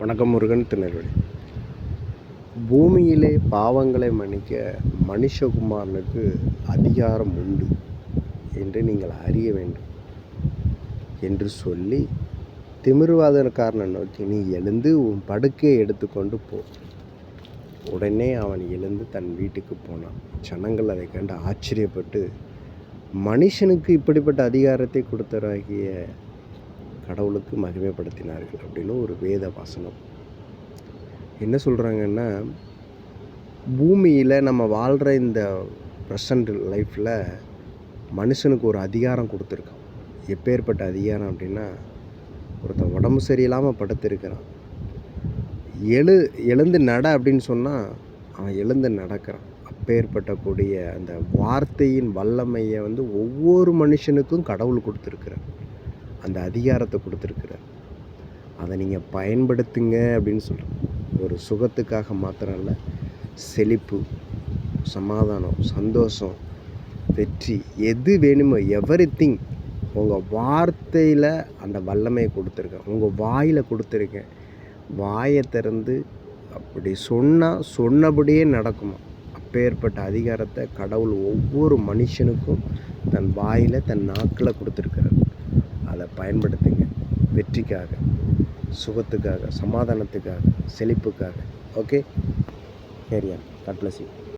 வணக்கம். முருகன், திருநெல்வேலி. பூமியிலே பாவங்களை மன்னிக்க மனுஷகுமாரனுக்கு அதிகாரம் உண்டு என்று நீங்கள் அறிய வேண்டும் என்று சொல்லி திமிர்வாதக்காரனை நோக்கி, நீ எழுந்து உன் படுக்கையை எடுத்துக்கொண்டு போ. உடனே அவன் எழுந்து தன் வீட்டுக்கு போனான். ஜனங்கள் அதை கண்டு ஆச்சரியப்பட்டு, மனுஷனுக்கு இப்படிப்பட்ட அதிகாரத்தை கொடுத்தராகிய கடவுளுக்கு மகிமைப்படுத்தினார்கள் அப்படின்னு ஒரு வேத வசனம். என்ன சொல்கிறாங்கன்னா, பூமியில் நம்ம வாழ்கிற இந்த ப்ரெசண்ட் லைஃப்பில் மனுஷனுக்கு ஒரு அதிகாரம் கொடுத்துருக்கான். எப்பேற்பட்ட அதிகாரம் அப்படின்னா, ஒருத்தன் உடம்பு சரியில்லாமல் படுத்திருக்கிறான், எழுந்து நட அப்படின்னு சொன்னால் அவன் எழுந்து நடக்கிறான். அப்பேற்பட்டக்கூடிய அந்த வார்த்தையின் வல்லமையை ஒவ்வொரு மனுஷனுக்கும் கடவுள் கொடுத்துருக்கிறார். அந்த அதிகாரத்தை கொடுத்துருக்கிறார். அதை நீங்கள் பயன்படுத்துங்க அப்படின்னு சொல்கிறேன். ஒரு சுகத்துக்காக மாத்திரம் இல்லை, செழிப்பு, சமாதானம், சந்தோஷம், வெற்றி, எது வேணுமோ எவ்ரிதிங் உங்கள் வார்த்தையில் அந்த வல்லமையை கொடுத்துருக்கேன். உங்கள் வாயில் கொடுத்துருக்கேன். வாயை திறந்து அப்படி சொன்னால் சொன்னபடியே நடக்குமா. அப்பேற்பட்ட அதிகாரத்தை கடவுள் ஒவ்வொரு மனுஷனுக்கும் தன் வாயில், தன் நாக்கில் கொடுத்துருக்கிறார். அதை பயன்படுத்துங்க. வெற்றிக்காக, சுகத்துக்காக, சமாதானத்துக்காக, செழிப்புக்காக. Okay, carry on. God bless you.